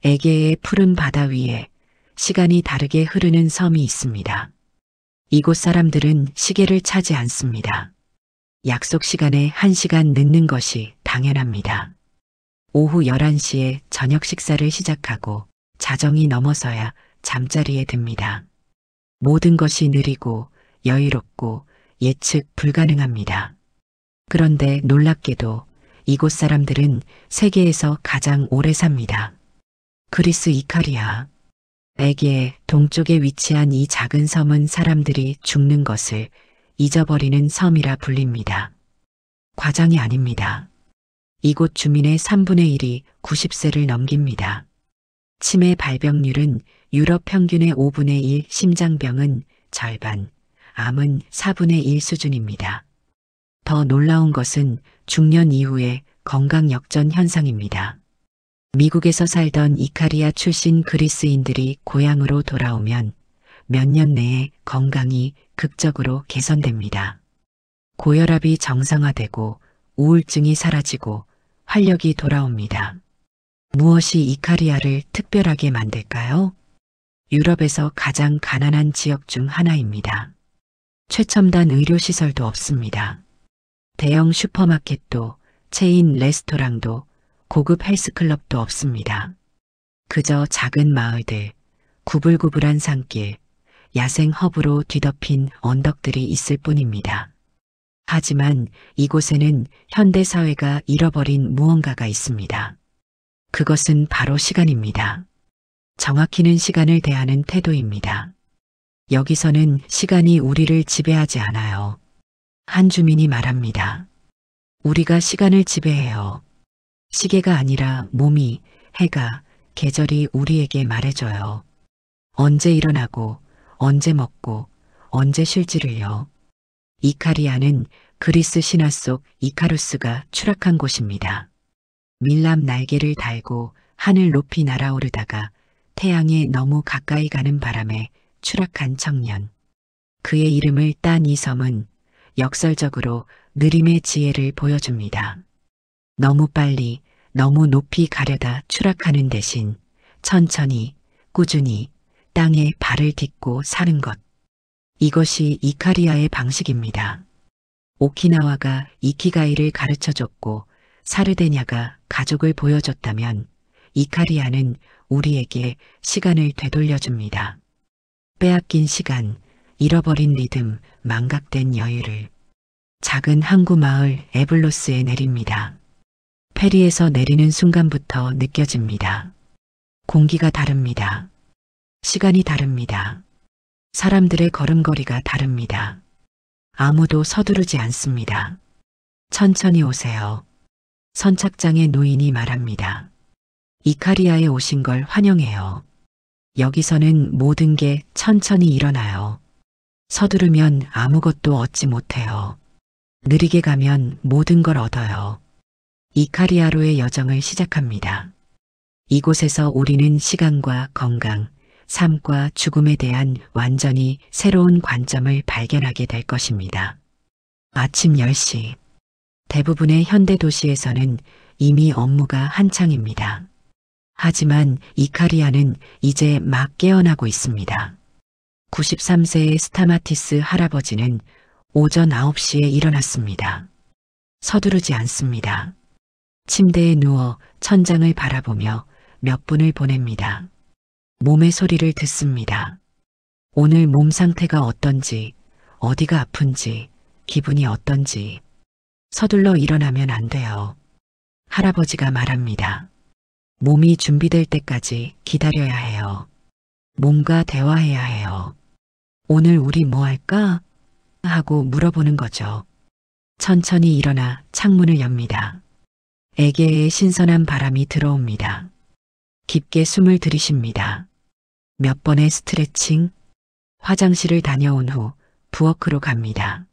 에게의 푸른 바다 위에 시간이 다르게 흐르는 섬이 있습니다. 이곳 사람들은 시계를 차지 않습니다. 약속 시간에 1시간 늦는 것이 당연합니다. 오후 11시에 저녁 식사를 시작하고 자정이 넘어서야 잠자리에 듭니다. 모든 것이 느리고 여유롭고 예측 불가능합니다. 그런데 놀랍게도 이곳 사람들은 세계에서 가장 오래 삽니다. 그리스 이카리아. 에게의 동쪽에 위치한 이 작은 섬은 사람들이 죽는 것을 잊어버리는 섬이라 불립니다. 과장이 아닙니다. 이곳 주민의 3분의 1이 90세를 넘깁니다. 치매 발병률은 유럽 평균의 5분의 1, 심장병은 절반, 암은 4분의 1 수준입니다. 더 놀라운 것은 중년 이후의 건강 역전 현상입니다. 미국에서 살던 이카리아 출신 그리스인들이 고향으로 돌아오면 몇 년 내에 건강이 극적으로 개선됩니다. 고혈압이 정상화되고 우울증이 사라지고 활력이 돌아옵니다. 무엇이 이카리아를 특별하게 만들까요? 유럽에서 가장 가난한 지역 중 하나입니다. 최첨단 의료시설도 없습니다. 대형 슈퍼마켓도, 체인 레스토랑도, 고급 헬스클럽도 없습니다. 그저 작은 마을들, 구불구불한 산길, 야생 허브로 뒤덮인 언덕들이 있을 뿐입니다. 하지만 이곳에는 현대사회가 잃어버린 무언가가 있습니다. 그것은 바로 시간입니다. 정확히는 시간을 대하는 태도입니다. 여기서는 시간이 우리를 지배하지 않아요. 한 주민이 말합니다. 우리가 시간을 지배해요. 시계가 아니라 몸이, 해가, 계절이 우리에게 말해줘요. 언제 일어나고, 언제 먹고, 언제 쉴지를요. 이카리아는 그리스 신화 속 이카루스가 추락한 곳입니다. 밀랍 날개를 달고 하늘 높이 날아오르다가 태양에 너무 가까이 가는 바람에 추락한 청년. 그의 이름을 딴 이 섬은 역설적으로 느림의 지혜를 보여줍니다. 너무 빨리, 너무 높이 가려다 추락하는 대신 천천히, 꾸준히 땅에 발을 딛고 사는 것. 이것이 이카리아의 방식입니다. 오키나와가 이키가이를 가르쳐줬고 사르데냐가 가족을 보여줬다면 이카리아는 우리에게 시간을 되돌려줍니다. 빼앗긴 시간, 잃어버린 리듬, 망각된 여유를. 작은 항구 마을 에블로스에 내립니다. 페리에서 내리는 순간부터 느껴집니다. 공기가 다릅니다. 시간이 다릅니다. 사람들의 걸음걸이가 다릅니다. 아무도 서두르지 않습니다. 천천히 오세요. 선착장의 노인이 말합니다. 이카리아에 오신 걸 환영해요. 여기서는 모든 게 천천히 일어나요. 서두르면 아무것도 얻지 못해요. 느리게 가면 모든 걸 얻어요. 이카리아로의 여정을 시작합니다. 이곳에서 우리는 시간과 건강, 삶과 죽음에 대한 완전히 새로운 관점을 발견하게 될 것입니다. 아침 10시. 대부분의 현대 도시에서는 이미 업무가 한창입니다. 하지만 이카리아는 이제 막 깨어나고 있습니다. 93세의 스타마티스 할아버지는 오전 9시에 일어났습니다. 서두르지 않습니다. 침대에 누워 천장을 바라보며 몇 분을 보냅니다. 몸의 소리를 듣습니다. 오늘 몸 상태가 어떤지, 어디가 아픈지, 기분이 어떤지. 서둘러 일어나면 안 돼요. 할아버지가 말합니다. 몸이 준비될 때까지 기다려야 해요. 몸과 대화해야 해요. 오늘 우리 뭐 할까? 하고 물어보는 거죠. 천천히 일어나 창문을 엽니다. 에게의 신선한 바람이 들어옵니다. 깊게 숨을 들이쉽니다. 몇 번의 스트레칭, 화장실을 다녀온 후 부엌으로 갑니다.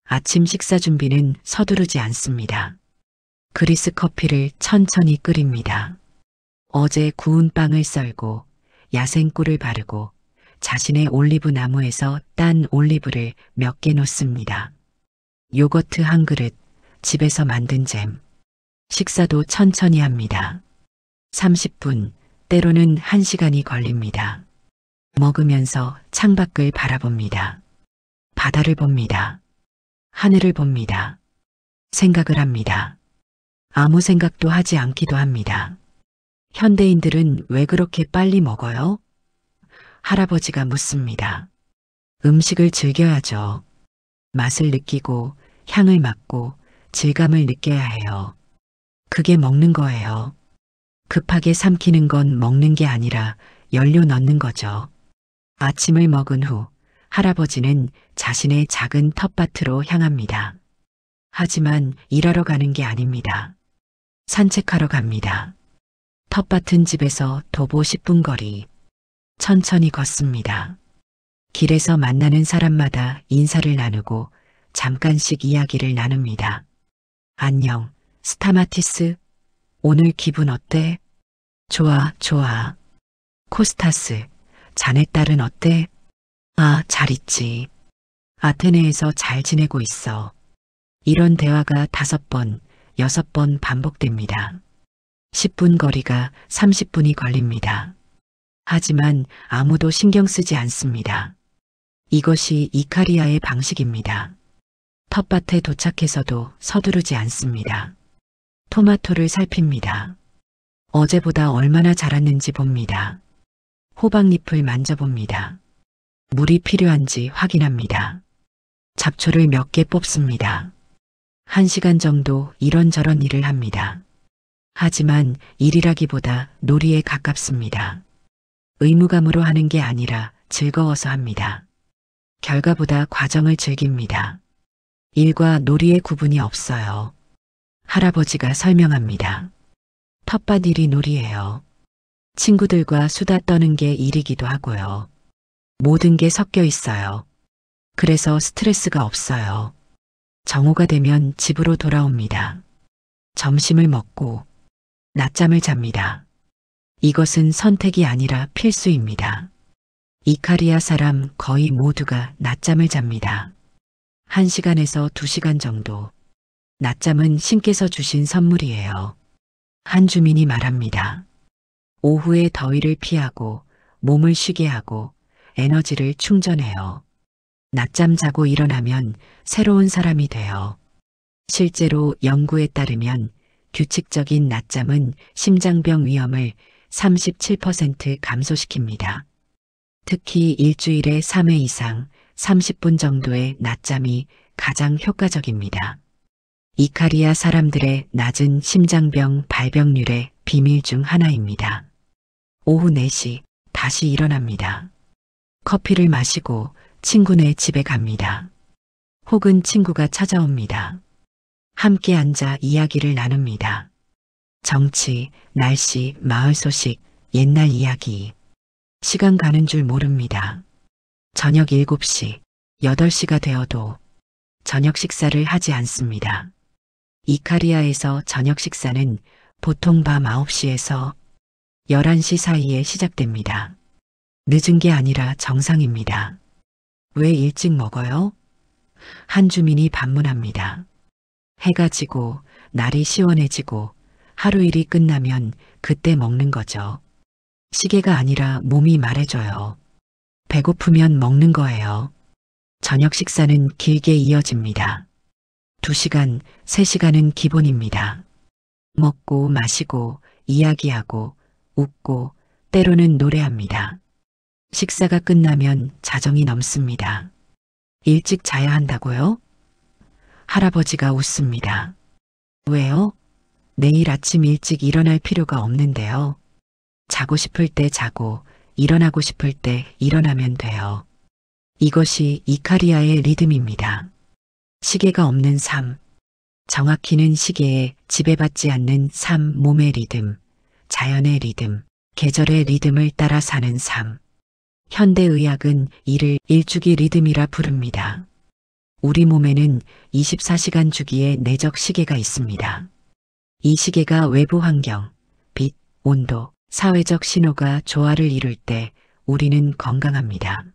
아침 식사 준비는 서두르지 않습니다. 그리스 커피를 천천히 끓입니다. 어제 구운 빵을 썰고 야생꿀을 바르고 자신의 올리브 나무에서 딴 올리브를 몇 개 놓습니다. 요거트 한 그릇, 집에서 만든 잼. 식사도 천천히 합니다. 30분, 때로는 1시간이 걸립니다. 먹으면서 창밖을 바라봅니다. 바다를 봅니다. 하늘을 봅니다. 생각을 합니다. 아무 생각도 하지 않기도 합니다. 현대인들은 왜 그렇게 빨리 먹어요? 할아버지가 묻습니다. 음식을 즐겨야죠. 맛을 느끼고 향을 맡고 질감을 느껴야 해요. 그게 먹는 거예요. 급하게 삼키는 건 먹는 게 아니라 연료 넣는 거죠. 아침을 먹은 후 할아버지는 자신의 작은 텃밭으로 향합니다. 하지만 일하러 가는 게 아닙니다. 산책하러 갑니다. 텃밭은 집에서 도보 10분 거리. 천천히 걷습니다. 길에서 만나는 사람마다 인사를 나누고 잠깐씩 이야기를 나눕니다. 안녕, 스타마티스. 오늘 기분 어때? 좋아, 좋아. 코스타스, 자네 딸은 어때? 아, 잘 있지. 아테네에서 잘 지내고 있어. 이런 대화가 5번, 6번 반복됩니다. 10분 거리가 30분이 걸립니다. 하지만 아무도 신경 쓰지 않습니다. 이것이 이카리아의 방식입니다. 텃밭에 도착해서도 서두르지 않습니다. 토마토를 살핍니다. 어제보다 얼마나 자랐는지 봅니다. 호박잎을 만져봅니다. 물이 필요한지 확인합니다. 잡초를 몇 개 뽑습니다. 1시간 정도 이런저런 일을 합니다. 하지만 일이라기보다 놀이에 가깝습니다. 의무감으로 하는 게 아니라 즐거워서 합니다. 결과보다 과정을 즐깁니다. 일과 놀이의 구분이 없어요. 할아버지가 설명합니다. 텃밭 일이 놀이예요. 친구들과 수다 떠는 게 일이기도 하고요. 모든 게 섞여 있어요. 그래서 스트레스가 없어요. 정오가 되면 집으로 돌아옵니다. 점심을 먹고 낮잠을 잡니다. 이것은 선택이 아니라 필수입니다. 이카리아 사람 거의 모두가 낮잠을 잡니다. 1시간에서 2시간 정도. 낮잠은 신께서 주신 선물이에요. 한 주민이 말합니다. 오후에 더위를 피하고 몸을 쉬게 하고 에너지를 충전해요. 낮잠 자고 일어나면 새로운 사람이 돼요. 실제로 연구에 따르면 규칙적인 낮잠은 심장병 위험을 37% 감소시킵니다. 특히 일주일에 3회 이상 30분 정도의 낮잠이 가장 효과적입니다. 이카리아 사람들의 낮은 심장병 발병률의 비밀 중 하나입니다. 오후 4시 다시 일어납니다. 커피를 마시고 친구네 집에 갑니다. 혹은 친구가 찾아옵니다. 함께 앉아 이야기를 나눕니다. 정치, 날씨, 마을 소식, 옛날 이야기. 시간 가는 줄 모릅니다. 저녁 7시, 8시가 되어도 저녁 식사를 하지 않습니다. 이카리아에서 저녁 식사는 보통 밤 9시에서 11시 사이에 시작됩니다. 늦은 게 아니라 정상입니다. 왜 일찍 먹어요? 한 주민이 반문합니다. 해가 지고 날이 시원해지고 하루 일이 끝나면 그때 먹는 거죠. 시계가 아니라 몸이 말해줘요. 배고프면 먹는 거예요. 저녁 식사는 길게 이어집니다. 2시간, 3시간은 기본입니다. 먹고 마시고 이야기하고 웃고 때로는 노래합니다. 식사가 끝나면 자정이 넘습니다. 일찍 자야 한다고요? 할아버지가 웃습니다. 왜요? 내일 아침 일찍 일어날 필요가 없는데요. 자고 싶을 때 자고 일어나고 싶을 때 일어나면 돼요. 이것이 이카리아의 리듬입니다. 시계가 없는 삶. 정확히는 시계에 지배받지 않는 삶, 몸의 리듬, 자연의 리듬, 계절의 리듬을 따라 사는 삶. 현대의학은 이를 일주기 리듬이라 부릅니다. 우리 몸에는 24시간 주기의 내적 시계가 있습니다. 이 시계가 외부 환경, 빛, 온도, 사회적 신호가 조화를 이룰 때 우리는 건강합니다.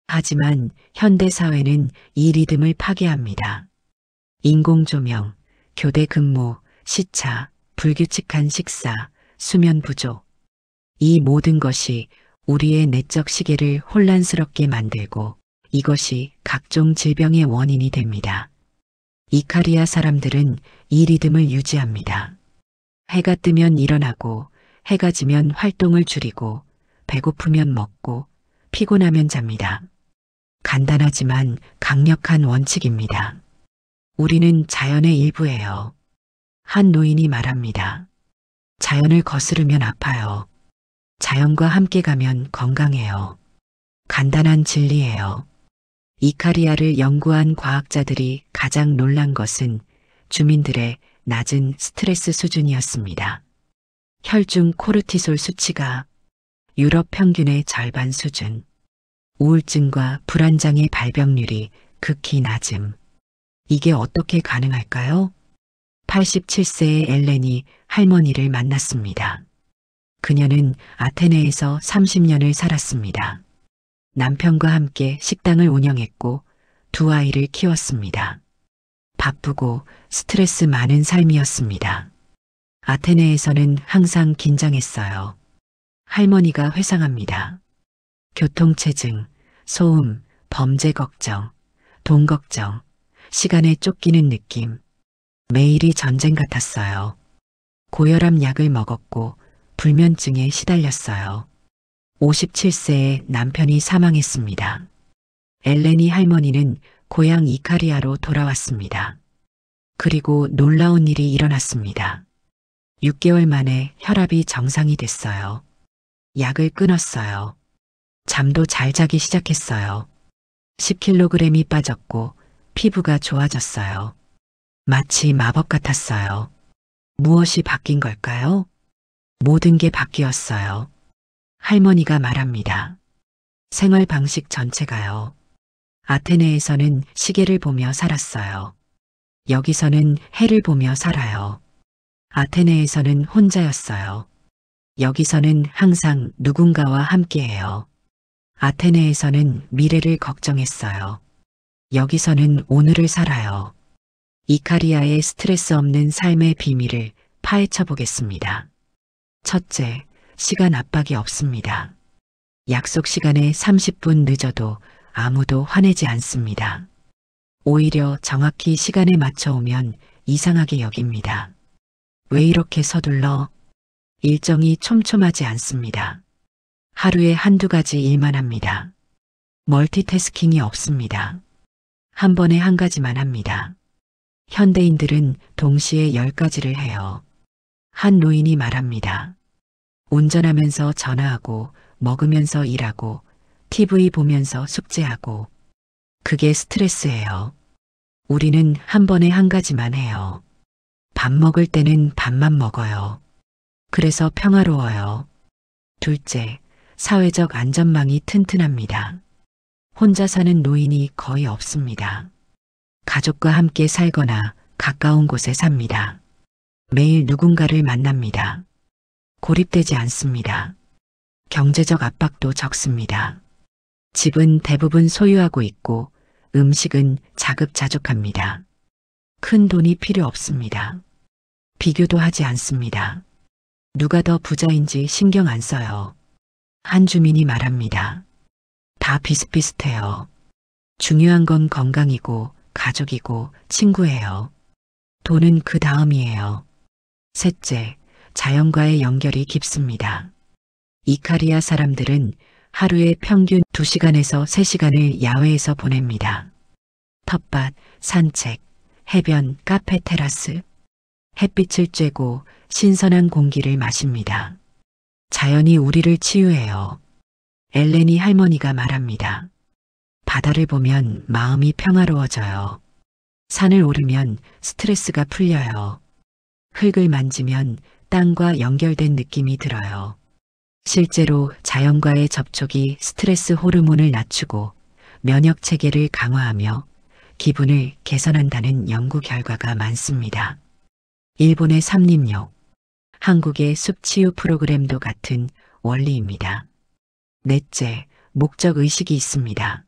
하지만 현대 사회는 이 리듬을 파괴합니다. 인공조명, 교대 근무, 시차, 불규칙한 식사, 수면 부족. 이 모든 것이 우리의 내적 시계를 혼란스럽게 만들고 이것이 각종 질병의 원인이 됩니다. 이카리아 사람들은 이 리듬을 유지합니다. 해가 뜨면 일어나고 해가 지면 활동을 줄이고 배고프면 먹고 피곤하면 잡니다. 간단하지만 강력한 원칙입니다. 우리는 자연의 일부예요. 한 노인이 말합니다. 자연을 거스르면 아파요. 자연과 함께 가면 건강해요. 간단한 진리예요. 이카리아를 연구한 과학자들이 가장 놀란 것은 주민들의 낮은 스트레스 수준이었습니다. 혈중 코르티솔 수치가 유럽 평균의 절반 수준, 우울증과 불안장애 발병률이 극히 낮음. 이게 어떻게 가능할까요? 87세의 엘렌이 할머니를 만났습니다. 그녀는 아테네에서 30년을 살았습니다. 남편과 함께 식당을 운영했고 두 아이를 키웠습니다. 바쁘고 스트레스 많은 삶이었습니다. 아테네에서는 항상 긴장했어요. 할머니가 회상합니다. 교통체증, 소음, 범죄 걱정, 돈 걱정, 시간에 쫓기는 느낌. 매일이 전쟁 같았어요. 고혈압 약을 먹었고 불면증에 시달렸어요. 57세에 남편이 사망했습니다. 엘레니 할머니는 고향 이카리아로 돌아왔습니다. 그리고 놀라운 일이 일어났습니다. 6개월 만에 혈압이 정상이 됐어요. 약을 끊었어요. 잠도 잘 자기 시작했어요. 10kg이 빠졌고 피부가 좋아졌어요. 마치 마법 같았어요. 무엇이 바뀐 걸까요? 모든 게 바뀌었어요. 할머니가 말합니다. 생활 방식 전체가요. 아테네에서는 시계를 보며 살았어요. 여기서는 해를 보며 살아요. 아테네에서는 혼자였어요. 여기서는 항상 누군가와 함께해요. 아테네에서는 미래를 걱정했어요. 여기서는 오늘을 살아요. 이카리아의 스트레스 없는 삶의 비밀을 파헤쳐 보겠습니다. 첫째, 시간 압박이 없습니다. 약속 시간에 30분 늦어도 아무도 화내지 않습니다. 오히려 정확히 시간에 맞춰 오면 이상하게 여깁니다. 왜 이렇게 서둘러? 일정이 촘촘하지 않습니다. 하루에 한두 가지 일만 합니다. 멀티태스킹이 없습니다. 한 번에 한 가지만 합니다. 현대인들은 동시에 10가지를 해요. 한 노인이 말합니다. 운전하면서 전화하고 먹으면서 일하고 TV 보면서 숙제하고 그게 스트레스예요. 우리는 한 번에 한 가지만 해요. 밥 먹을 때는 밥만 먹어요. 그래서 평화로워요. 둘째, 사회적 안전망이 튼튼합니다. 혼자 사는 노인이 거의 없습니다. 가족과 함께 살거나 가까운 곳에 삽니다. 매일 누군가를 만납니다. 고립되지 않습니다. 경제적 압박도 적습니다. 집은 대부분 소유하고 있고 음식은 자급자족합니다. 큰 돈이 필요 없습니다. 비교도 하지 않습니다. 누가 더 부자인지 신경 안 써요. 한 주민이 말합니다. 다 비슷비슷해요. 중요한 건 건강이고 가족이고 친구예요. 돈은 그 다음이에요. 셋째, 자연과의 연결이 깊습니다. 이카리아 사람들은 하루에 평균 2시간에서 3시간을 야외에서 보냅니다. 텃밭, 산책, 해변, 카페 테라스. 햇빛을 쬐고 신선한 공기를 마십니다. 자연이 우리를 치유해요. 엘레니 할머니가 말합니다. 바다를 보면 마음이 평화로워져요. 산을 오르면 스트레스가 풀려요. 흙을 만지면 땅과 연결된 느낌이 들어요. 실제로 자연과의 접촉이 스트레스 호르몬을 낮추고 면역 체계를 강화하며 기분을 개선한다는 연구 결과가 많습니다. 일본의 삼림욕, 한국의 숲치유 프로그램도 같은 원리입니다. 넷째, 목적 의식이 있습니다.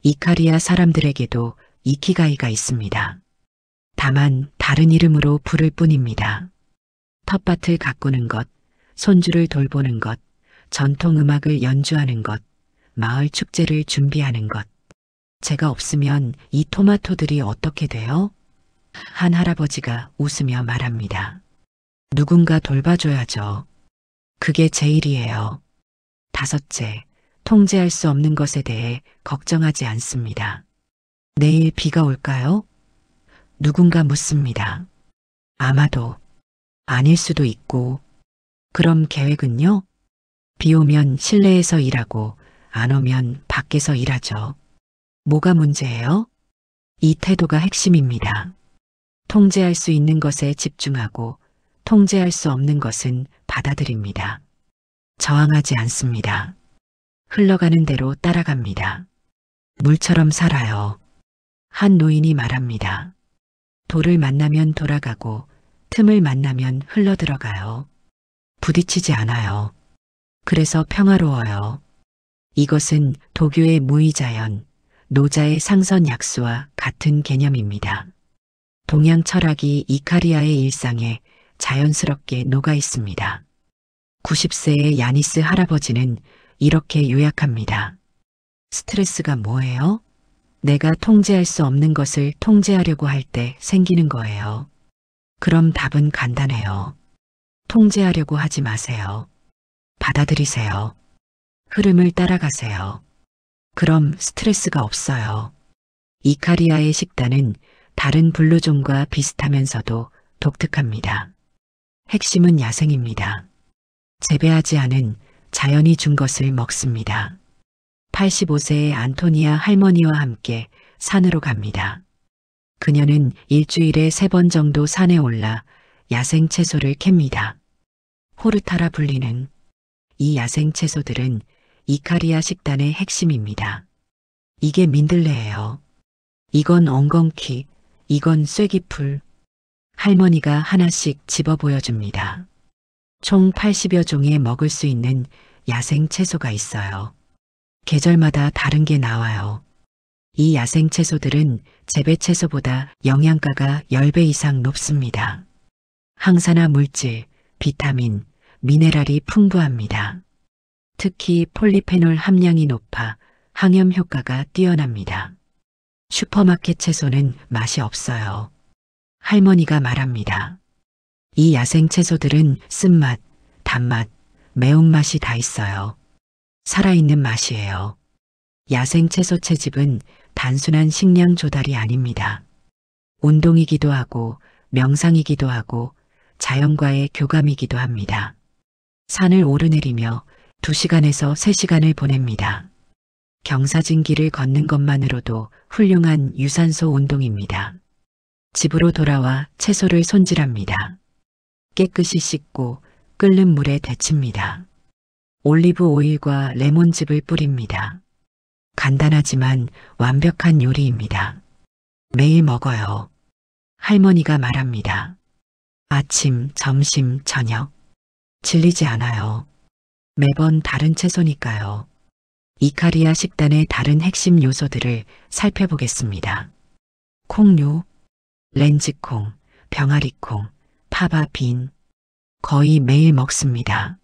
이카리아 사람들에게도 이키가이가 있습니다. 다만 다른 이름으로 부를 뿐입니다. 텃밭을 가꾸는 것, 손주를 돌보는 것, 전통 음악을 연주하는 것, 마을 축제를 준비하는 것. 제가 없으면 이 토마토들이 어떻게 돼요? 한 할아버지가 웃으며 말합니다. 누군가 돌봐줘야죠. 그게 제 일이에요. 다섯째, 통제할 수 없는 것에 대해 걱정하지 않습니다. 내일 비가 올까요? 누군가 묻습니다. 아마도 아닐 수도 있고. 그럼 계획은요? 비 오면 실내에서 일하고 안 오면 밖에서 일하죠. 뭐가 문제예요? 이 태도가 핵심입니다. 통제할 수 있는 것에 집중하고 통제할 수 없는 것은 받아들입니다. 저항하지 않습니다. 흘러가는 대로 따라갑니다. 물처럼 살아요. 한 노인이 말합니다. 돌을 만나면 돌아가고 틈을 만나면 흘러들어가요. 부딪히지 않아요. 그래서 평화로워요. 이것은 도교의 무의자연, 노자의 상선약수와 같은 개념입니다. 동양 철학이 이카리아의 일상에 자연스럽게 녹아 있습니다. 90세의 야니스 할아버지는 이렇게 요약합니다. 스트레스가 뭐예요? 내가 통제할 수 없는 것을 통제하려고 할 때 생기는 거예요. 그럼 답은 간단해요. 통제하려고 하지 마세요. 받아들이세요. 흐름을 따라가세요. 그럼 스트레스가 없어요. 이카리아의 식단은 다른 블루존과 비슷하면서도 독특합니다. 핵심은 야생입니다. 재배하지 않은 자연이 준 것을 먹습니다. 85세의 안토니아 할머니와 함께 산으로 갑니다. 그녀는 일주일에 3번 정도 산에 올라 야생 채소를 캡니다. 호르타라 불리는 이 야생 채소들은 이카리아 식단의 핵심입니다. 이게 민들레예요. 이건 엉겅퀴, 이건 쐐기풀. 할머니가 하나씩 집어 보여줍니다. 총 80여 종의 먹을 수 있는 야생 채소가 있어요. 계절마다 다른 게 나와요. 이 야생 채소들은 재배 채소보다 영양가가 10배 이상 높습니다. 항산화 물질, 비타민, 미네랄이 풍부합니다. 특히 폴리페놀 함량이 높아 항염 효과가 뛰어납니다. 슈퍼마켓 채소는 맛이 없어요. 할머니가 말합니다. 이 야생 채소들은 쓴맛, 단맛, 매운맛이 다 있어요. 살아있는 맛이에요. 야생 채소 채집은 단순한 식량 조달이 아닙니다. 운동이기도 하고 명상이기도 하고 자연과의 교감이기도 합니다. 산을 오르내리며 2시간에서 3시간을 보냅니다. 경사진 길을 걷는 것만으로도 훌륭한 유산소 운동입니다. 집으로 돌아와 채소를 손질합니다. 깨끗이 씻고 끓는 물에 데칩니다. 올리브 오일과 레몬즙을 뿌립니다. 간단하지만 완벽한 요리입니다. 매일 먹어요. 할머니가 말합니다. 아침, 점심, 저녁. 질리지 않아요. 매번 다른 채소니까요. 이카리아 식단의 다른 핵심 요소들을 살펴보겠습니다. 콩류, 렌즈콩, 병아리콩, 파바 빈. 거의 매일 먹습니다.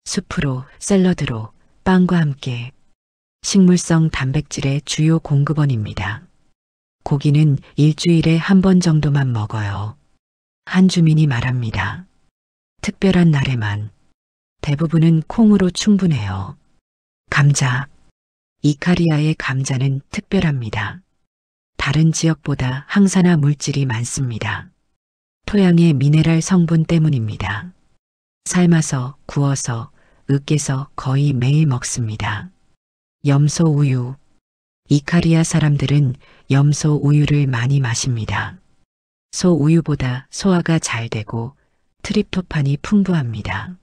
수프로, 샐러드로, 빵과 함께. 식물성 단백질의 주요 공급원입니다. 고기는 일주일에 1번 정도만 먹어요. 한 주민이 말합니다. 특별한 날에만. 대부분은 콩으로 충분해요. 감자. 이카리아의 감자는 특별합니다. 다른 지역보다 항산화 물질이 많습니다. 토양의 미네랄 성분 때문입니다. 삶아서, 구워서, 으깨서 거의 매일 먹습니다. 염소 우유. 이카리아 사람들은 염소 우유를 많이 마십니다. 소 우유보다 소화가 잘 되고 트립토판이 풍부합니다.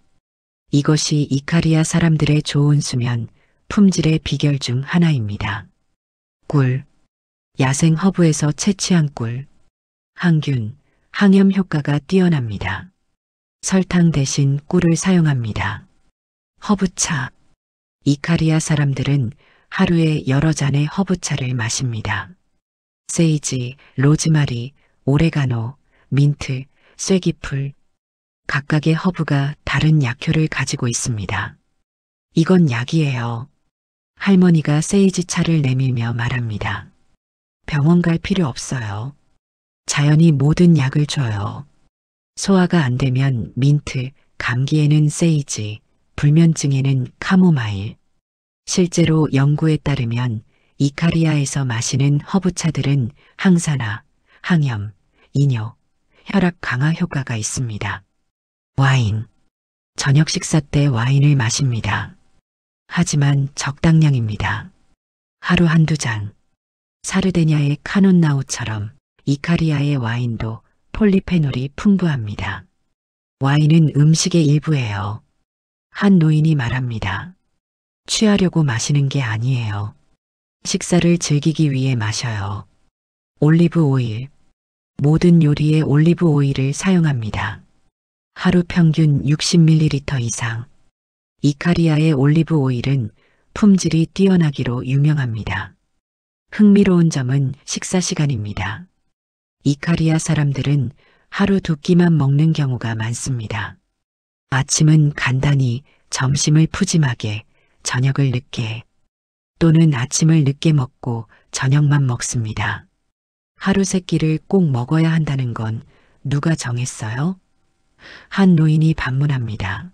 이것이 이카리아 사람들의 좋은 수면, 품질의 비결 중 하나입니다. 꿀. 야생 허브에서 채취한 꿀. 항균, 항염 효과가 뛰어납니다. 설탕 대신 꿀을 사용합니다. 허브차. 이카리아 사람들은 하루에 여러 잔의 허브차를 마십니다. 세이지, 로즈마리, 오레가노, 민트, 쐐기풀. 각각의 허브가 다른 약효를 가지고 있습니다. 이건 약이에요. 할머니가 세이지 차를 내밀며 말합니다. 병원 갈 필요 없어요. 자연이 모든 약을 줘요. 소화가 안 되면 민트, 감기에는 세이지, 불면증에는 카모마일. 실제로 연구에 따르면 이카리아에서 마시는 허브차들은 항산화, 항염, 이뇨, 혈압 강화 효과가 있습니다. 와인. 저녁 식사 때 와인을 마십니다. 하지만 적당량입니다. 하루 한두 잔. 사르데냐의 카논나우처럼 이카리아의 와인도 폴리페놀이 풍부합니다. 와인은 음식의 일부예요. 한 노인이 말합니다. 취하려고 마시는 게 아니에요. 식사를 즐기기 위해 마셔요. 올리브 오일. 모든 요리에 올리브 오일을 사용합니다. 하루 평균 60ml 이상. 이카리아의 올리브 오일은 품질이 뛰어나기로 유명합니다. 흥미로운 점은 식사 시간입니다. 이카리아 사람들은 하루 두 끼만 먹는 경우가 많습니다. 아침은 간단히, 점심을 푸짐하게, 저녁을 늦게, 또는 아침을 늦게 먹고 저녁만 먹습니다. 하루 세 끼를 꼭 먹어야 한다는 건 누가 정했어요? 한 노인이 반문합니다.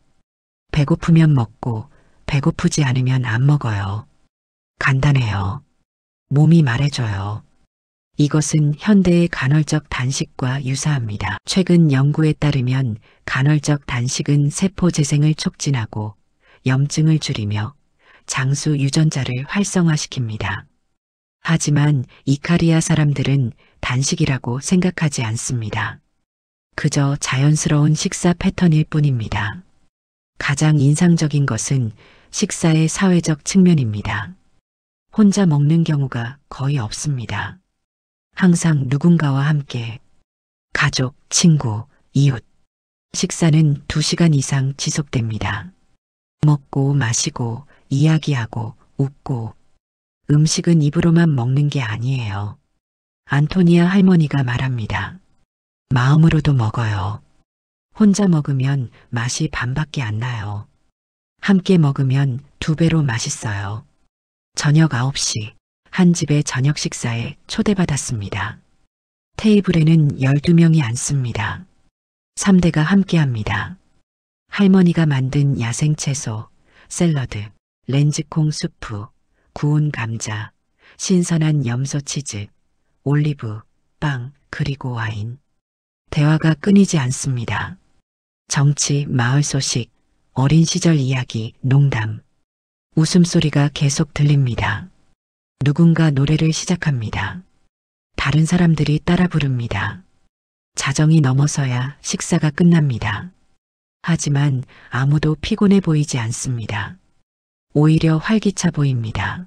배고프면 먹고 배고프지 않으면 안 먹어요. 간단해요. 몸이 말해줘요. 이것은 현대의 간헐적 단식과 유사합니다. 최근 연구에 따르면 간헐적 단식은 세포 재생을 촉진하고 염증을 줄이며 장수 유전자를 활성화시킵니다. 하지만 이카리아 사람들은 단식이라고 생각하지 않습니다. 그저 자연스러운 식사 패턴일 뿐입니다. 가장 인상적인 것은 식사의 사회적 측면입니다. 혼자 먹는 경우가 거의 없습니다. 항상 누군가와 함께, 가족, 친구, 이웃. 식사는 2시간 이상 지속됩니다. 먹고 마시고 이야기하고 웃고. 음식은 입으로만 먹는 게 아니에요. 안토니아 할머니가 말합니다. 마음으로도 먹어요. 혼자 먹으면 맛이 반밖에 안 나요. 함께 먹으면 2배로 맛있어요. 저녁 9시 한 집의 저녁 식사에 초대받았습니다. 테이블에는 12명이 앉습니다. 3대가 함께합니다. 할머니가 만든 야생 채소, 샐러드, 렌즈콩 수프, 구운 감자, 신선한 염소 치즈, 올리브, 빵, 그리고 와인. 대화가 끊이지 않습니다. 정치, 마을 소식, 어린 시절 이야기, 농담. 웃음소리가 계속 들립니다. 누군가 노래를 시작합니다. 다른 사람들이 따라 부릅니다. 자정이 넘어서야 식사가 끝납니다. 하지만 아무도 피곤해 보이지 않습니다. 오히려 활기차 보입니다.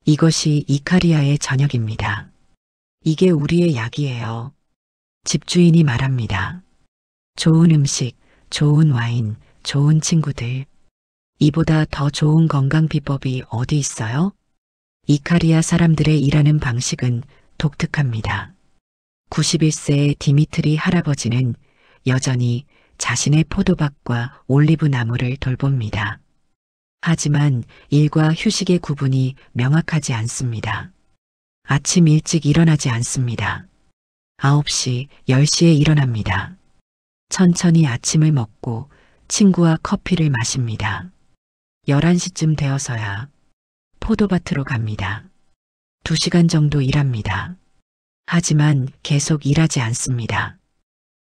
이것이 이카리아의 저녁입니다. 이게 우리의 약이에요. 집주인이 말합니다. 좋은 음식, 좋은 와인, 좋은 친구들. 이보다 더 좋은 건강 비법이 어디 있어요? 이카리아 사람들의 일하는 방식은 독특합니다. 91세의 디미트리 할아버지는 여전히 자신의 포도밭과 올리브 나무를 돌봅니다. 하지만 일과 휴식의 구분이 명확하지 않습니다. 아침 일찍 일어나지 않습니다. 9시, 10시에 일어납니다. 천천히 아침을 먹고 친구와 커피를 마십니다. 11시쯤 되어서야 포도밭으로 갑니다. 2시간 정도 일합니다. 하지만 계속 일하지 않습니다.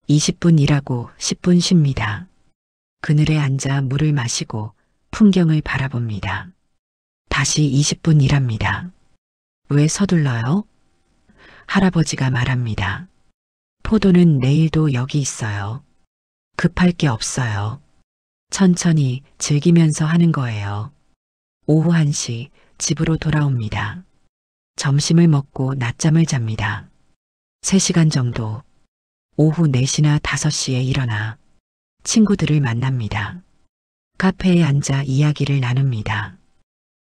20분 일하고 10분 쉽니다. 그늘에 앉아 물을 마시고 풍경을 바라봅니다. 다시 20분 일합니다. 왜 서둘러요? 할아버지가 말합니다. 포도는 내일도 여기 있어요. 급할 게 없어요. 천천히 즐기면서 하는 거예요. 오후 1시 집으로 돌아옵니다. 점심을 먹고 낮잠을 잡니다. 3시간 정도. 오후 4시나 5시에 일어나 친구들을 만납니다. 카페에 앉아 이야기를 나눕니다.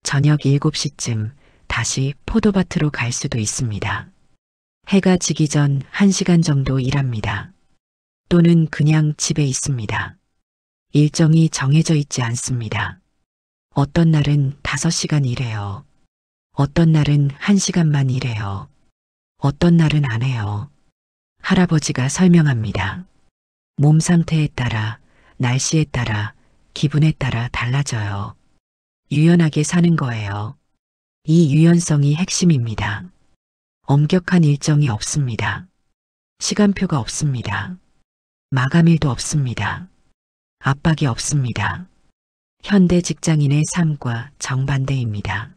저녁 7시쯤 다시 포도밭으로 갈 수도 있습니다. 해가 지기 전 1시간 정도 일합니다. 또는 그냥 집에 있습니다. 일정이 정해져 있지 않습니다. 어떤 날은 5시간 일해요. 어떤 날은 1시간만 일해요. 어떤 날은 안 해요. 할아버지가 설명합니다. 몸 상태에 따라, 날씨에 따라, 기분에 따라 달라져요. 유연하게 사는 거예요. 이 유연성이 핵심입니다. 엄격한 일정이 없습니다. 시간표가 없습니다. 마감일도 없습니다. 압박이 없습니다. 현대 직장인의 삶과 정반대입니다.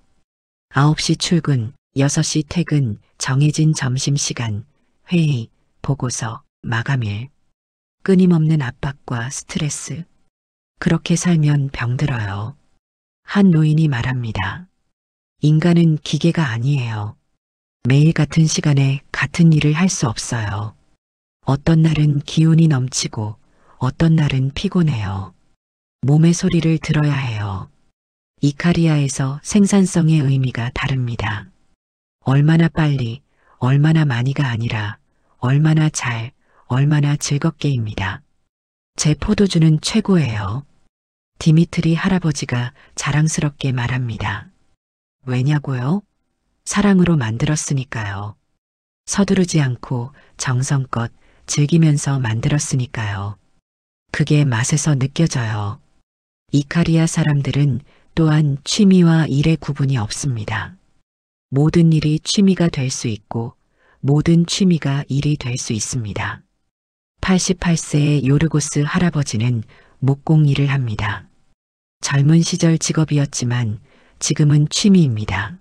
9시 출근, 6시 퇴근, 정해진 점심시간, 회의, 보고서, 마감일. 끊임없는 압박과 스트레스. 그렇게 살면 병들어요. 한 노인이 말합니다. 인간은 기계가 아니에요. 매일 같은 시간에 같은 일을 할 수 없어요. 어떤 날은 기운이 넘치고 어떤 날은 피곤해요. 몸의 소리를 들어야 해요. 이카리아에서 생산성의 의미가 다릅니다. 얼마나 빨리, 얼마나 많이가 아니라 얼마나 잘, 얼마나 즐겁게입니다. 제 포도주는 최고예요. 디미트리 할아버지가 자랑스럽게 말합니다. 왜냐고요? 사랑으로 만들었으니까요. 서두르지 않고 정성껏 즐기면서 만들었으니까요. 그게 맛에서 느껴져요. 이카리아 사람들은 또한 취미와 일의 구분이 없습니다. 모든 일이 취미가 될 수 있고 모든 취미가 일이 될 수 있습니다. 88세의 요르고스 할아버지는 목공 일을 합니다. 젊은 시절 직업이었지만 지금은 취미입니다.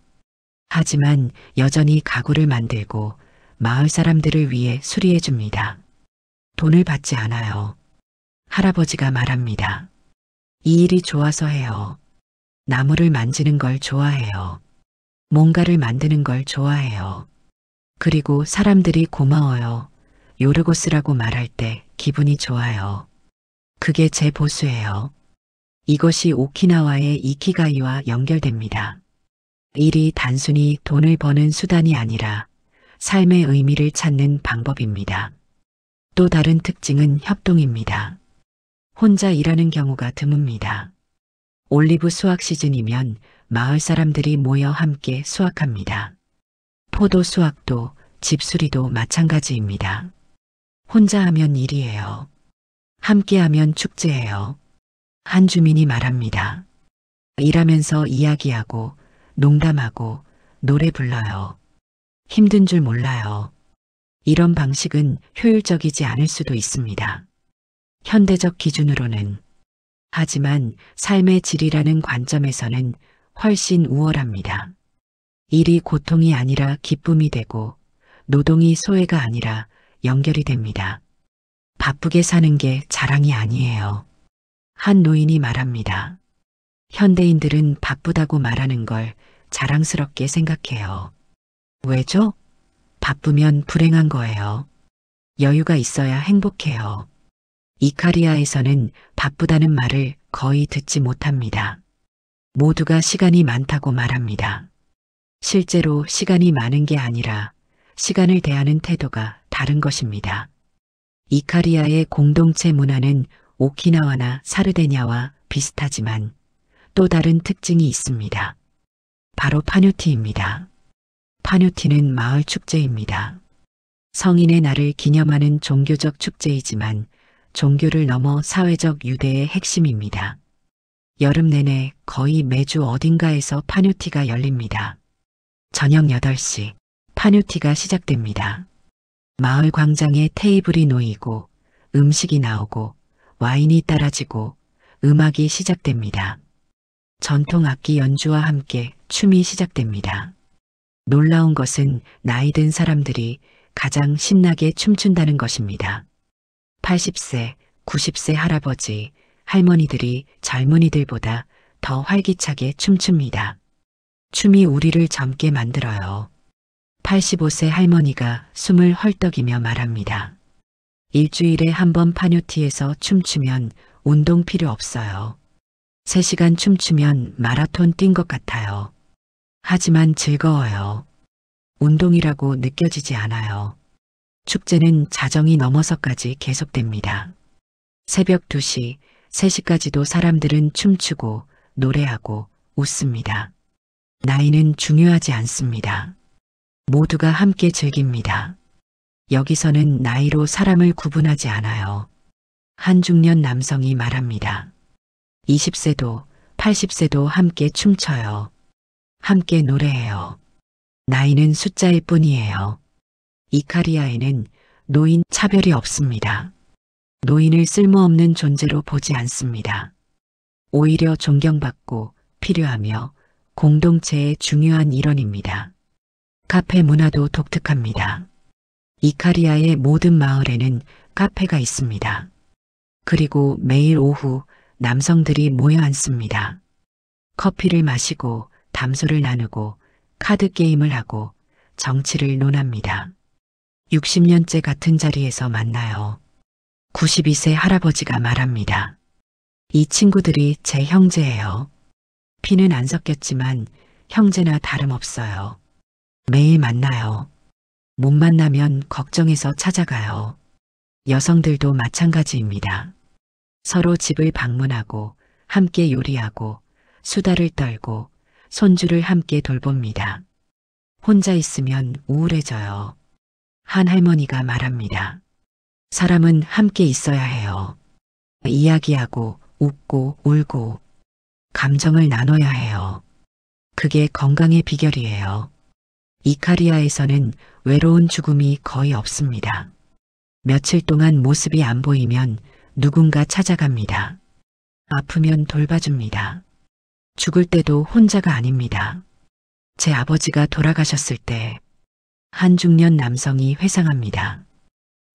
하지만 여전히 가구를 만들고 마을 사람들을 위해 수리해 줍니다. 돈을 받지 않아요. 할아버지가 말합니다. 이 일이 좋아서 해요. 나무를 만지는 걸 좋아해요. 뭔가를 만드는 걸 좋아해요. 그리고 사람들이 고마워요. 요르고스라고 말할 때 기분이 좋아요. 그게 제 보수예요. 이것이 오키나와의 이키가이와 연결됩니다. 일이 단순히 돈을 버는 수단이 아니라 삶의 의미를 찾는 방법입니다. 또 다른 특징은 협동입니다. 혼자 일하는 경우가 드뭅니다. 올리브 수확 시즌이면 마을 사람들이 모여 함께 수확합니다. 포도 수확도 집수리도 마찬가지입니다. 혼자 하면 일이에요. 함께 하면 축제예요. 한 주민이 말합니다. 일하면서 이야기하고 농담하고 노래 불러요. 힘든 줄 몰라요. 이런 방식은 효율적이지 않을 수도 있습니다. 현대적 기준으로는. 하지만 삶의 질이라는 관점에서는 훨씬 우월합니다. 일이 고통이 아니라 기쁨이 되고 노동이 소외가 아니라 연결이 됩니다. 바쁘게 사는 게 자랑이 아니에요. 한 노인이 말합니다. 현대인들은 바쁘다고 말하는 걸 자랑스럽게 생각해요. 왜죠? 바쁘면 불행한 거예요. 여유가 있어야 행복해요. 이카리아에서는 바쁘다는 말을 거의 듣지 못합니다. 모두가 시간이 많다고 말합니다. 실제로 시간이 많은 게 아니라 시간을 대하는 태도가 다른 것입니다. 이카리아의 공동체 문화는 오키나와나 사르데냐와 비슷하지만 또 다른 특징이 있습니다. 바로 파뉴티입니다. 파뉴티는 마을 축제입니다. 성인의 날을 기념하는 종교적 축제이지만 종교를 넘어 사회적 유대의 핵심입니다. 여름 내내 거의 매주 어딘가에서 파뉴티가 열립니다. 저녁 8시 파뉴티가 시작됩니다. 마을 광장에 테이블이 놓이고 음식이 나오고 와인이 따라지고 음악이 시작됩니다. 전통 악기 연주와 함께 춤이 시작됩니다. 놀라운 것은 나이 든 사람들이 가장 신나게 춤춘다는 것입니다. 80세, 90세 할아버지, 할머니들이 젊은이들보다 더 활기차게 춤춥니다. 춤이 우리를 젊게 만들어요. 85세 할머니가 숨을 헐떡이며 말합니다. 일주일에 한 번 파뉴티에서 춤추면 운동 필요 없어요. 3시간 춤추면 마라톤 뛴 것 같아요. 하지만 즐거워요. 운동이라고 느껴지지 않아요. 축제는 자정이 넘어서까지 계속됩니다. 새벽 2시, 3시까지도 사람들은 춤추고 노래하고 웃습니다. 나이는 중요하지 않습니다. 모두가 함께 즐깁니다. 여기서는 나이로 사람을 구분하지 않아요. 한 중년 남성이 말합니다. 20세도 80세도 함께 춤춰요. 함께 노래해요. 나이는 숫자일 뿐이에요. 이카리아에는 노인 차별이 없습니다. 노인을 쓸모없는 존재로 보지 않습니다. 오히려 존경받고 필요하며 공동체의 중요한 일원입니다. 카페 문화도 독특합니다. 이카리아의 모든 마을에는 카페가 있습니다. 그리고 매일 오후 남성들이 모여 앉습니다. 커피를 마시고 담소를 나누고 카드 게임을 하고 정치를 논합니다. 60년째 같은 자리에서 만나요. 92세 할아버지가 말합니다. 이 친구들이 제 형제예요. 피는 안 섞였지만 형제나 다름없어요. 매일 만나요. 못 만나면 걱정해서 찾아가요. 여성들도 마찬가지입니다. 서로 집을 방문하고 함께 요리하고 수다를 떨고 손주를 함께 돌봅니다. 혼자 있으면 우울해져요. 한 할머니가 말합니다. 사람은 함께 있어야 해요. 이야기하고 웃고 울고 감정을 나눠야 해요. 그게 건강의 비결이에요. 이카리아에서는 외로운 죽음이 거의 없습니다. 며칠 동안 모습이 안 보이면 누군가 찾아갑니다. 아프면 돌봐줍니다. 죽을 때도 혼자가 아닙니다. 제 아버지가 돌아가셨을 때 한 중년 남성이 회상합니다.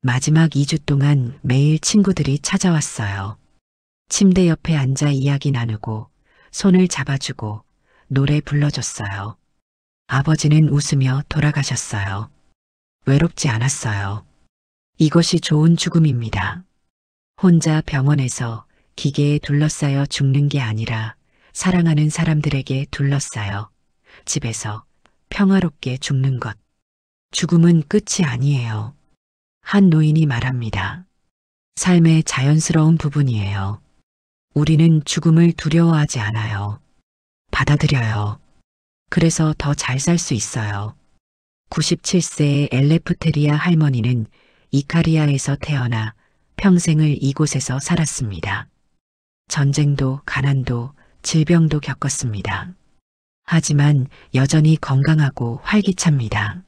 마지막 2주 동안 매일 친구들이 찾아왔어요. 침대 옆에 앉아 이야기 나누고 손을 잡아주고 노래 불러줬어요. 아버지는 웃으며 돌아가셨어요. 외롭지 않았어요. 이것이 좋은 죽음입니다. 혼자 병원에서 기계에 둘러싸여 죽는 게 아니라 사랑하는 사람들에게 둘러싸여 집에서 평화롭게 죽는 것. 죽음은 끝이 아니에요. 한 노인이 말합니다. 삶의 자연스러운 부분이에요. 우리는 죽음을 두려워하지 않아요. 받아들여요. 그래서 더 잘 살 수 있어요. 97세의 엘레프테리아 할머니는 이카리아에서 태어나 평생을 이곳에서 살았습니다. 전쟁도 가난도 질병도 겪었습니다. 하지만 여전히 건강하고 활기찹니다.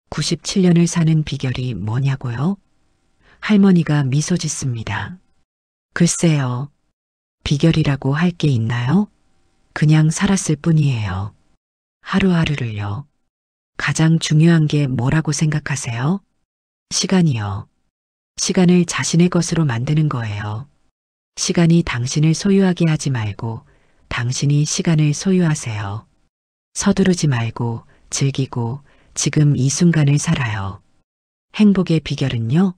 97년을 사는 비결이 뭐냐고요? 할머니가 미소 짓습니다. 글쎄요. 비결이라고 할 게 있나요? 그냥 살았을 뿐이에요. 하루하루를요. 가장 중요한 게 뭐라고 생각하세요? 시간이요. 시간을 자신의 것으로 만드는 거예요. 시간이 당신을 소유하게 하지 말고 당신이 시간을 소유하세요. 서두르지 말고 즐기고 지금 이 순간을 살아요. 행복의 비결은요?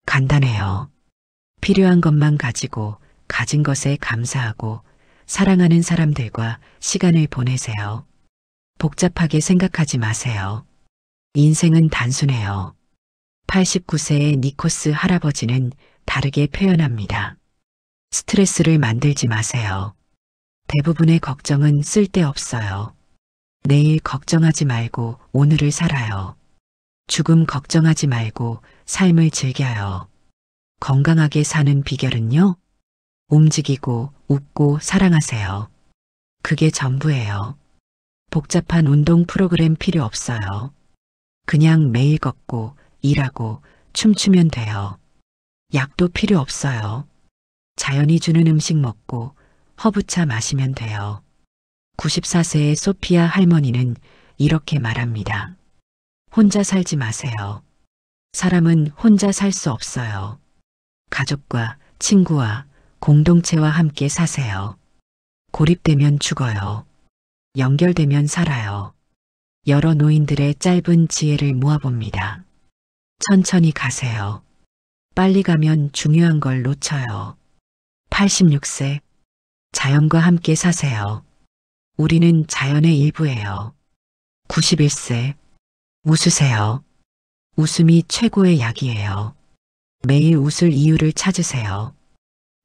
간단해요. 필요한 것만 가지고 가진 것에 감사하고 사랑하는 사람들과 시간을 보내세요. 복잡하게 생각하지 마세요. 인생은 단순해요. 89세의 니코스 할아버지는 다르게 표현합니다. 스트레스를 만들지 마세요. 대부분의 걱정은 쓸데없어요. 내일 걱정하지 말고 오늘을 살아요. 죽음 걱정하지 말고 삶을 즐겨요. 건강하게 사는 비결은요? 움직이고 웃고 사랑하세요. 그게 전부예요. 복잡한 운동 프로그램 필요 없어요. 그냥 매일 걷고 일하고 춤추면 돼요. 약도 필요 없어요. 자연이 주는 음식 먹고 허브차 마시면 돼요. 94세의 소피아 할머니는 이렇게 말합니다. 혼자 살지 마세요. 사람은 혼자 살 수 없어요. 가족과 친구와 공동체와 함께 사세요. 고립되면 죽어요. 연결되면 살아요. 여러 노인들의 짧은 지혜를 모아봅니다. 천천히 가세요. 빨리 가면 중요한 걸 놓쳐요. 86세. 자연과 함께 사세요. 우리는 자연의 일부예요. 91세. 웃으세요. 웃음이 최고의 약이에요. 매일 웃을 이유를 찾으세요.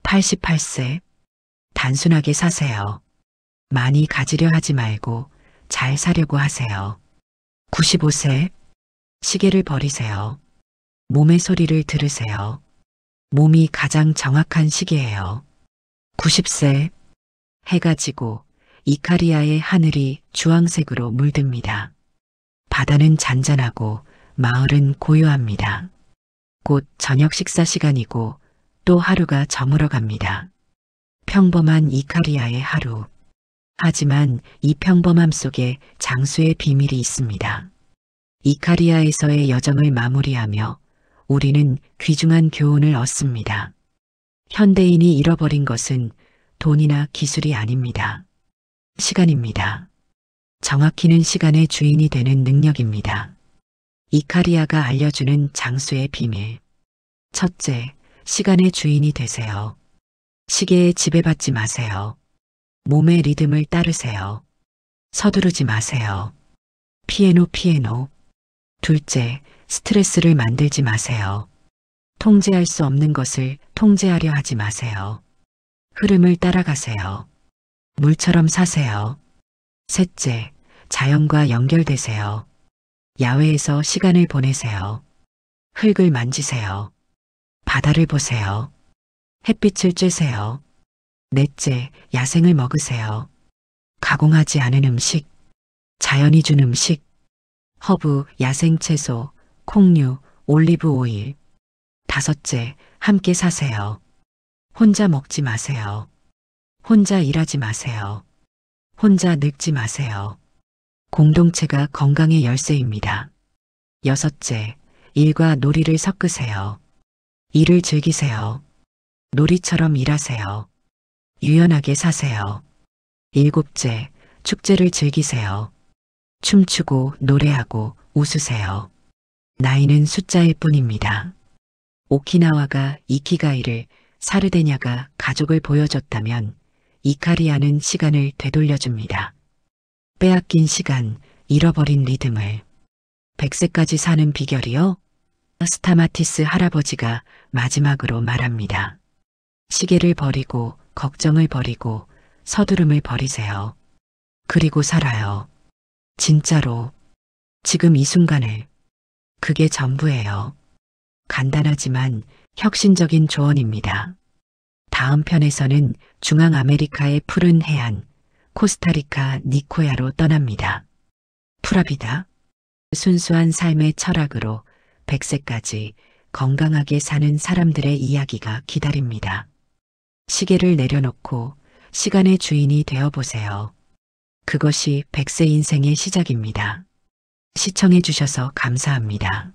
88세. 단순하게 사세요. 많이 가지려 하지 말고 잘 사려고 하세요. 95세. 시계를 버리세요. 몸의 소리를 들으세요. 몸이 가장 정확한 시계예요. 90세. 해가 지고 이카리아의 하늘이 주황색으로 물듭니다. 바다는 잔잔하고 마을은 고요합니다. 곧 저녁 식사 시간이고 또 하루가 저물어 갑니다. 평범한 이카리아의 하루. 하지만 이 평범함 속에 장수의 비밀이 있습니다. 이카리아에서의 여정을 마무리하며 우리는 귀중한 교훈을 얻습니다. 현대인이 잃어버린 것은 돈이나 기술이 아닙니다. 시간입니다. 정확히는 시간의 주인이 되는 능력입니다. 이카리아가 알려주는 장수의 비밀. 첫째, 시간의 주인이 되세요. 시계에 지배받지 마세요. 몸의 리듬을 따르세요. 서두르지 마세요. 피에노. 둘째, 스트레스를 만들지 마세요. 통제할 수 없는 것을 통제하려 하지 마세요. 흐름을 따라가세요. 물처럼 사세요. 셋째, 자연과 연결되세요. 야외에서 시간을 보내세요. 흙을 만지세요. 바다를 보세요. 햇빛을 쬐세요. 넷째, 야생을 먹으세요. 가공하지 않은 음식, 자연이 준 음식, 허브, 야생 채소, 콩류, 올리브 오일. 다섯째, 함께 사세요. 혼자 먹지 마세요. 혼자 일하지 마세요. 혼자 늙지 마세요. 공동체가 건강의 열쇠입니다. 여섯째, 일과 놀이를 섞으세요. 일을 즐기세요. 놀이처럼 일하세요. 유연하게 사세요. 일곱째, 축제를 즐기세요. 춤추고 노래하고 웃으세요. 나이는 숫자일 뿐입니다. 오키나와가 이키가이를, 사르데냐가 가족을 보여줬다면 이카리아는 시간을 되돌려줍니다. 빼앗긴 시간, 잃어버린 리듬을. 100세까지 사는 비결이요? 스타마티스 할아버지가 마지막으로 말합니다. 시계를 버리고 걱정을 버리고 서두름을 버리세요. 그리고 살아요. 진짜로. 지금 이 순간을. 그게 전부예요. 간단하지만 혁신적인 조언입니다. 다음 편에서는 중앙아메리카의 푸른 해안, 코스타리카 니코야로 떠납니다. 프라비다. 순수한 삶의 철학으로 100세까지 건강하게 사는 사람들의 이야기가 기다립니다. 시계를 내려놓고 시간의 주인이 되어보세요. 그것이 100세 인생의 시작입니다. 시청해 주셔서 감사합니다.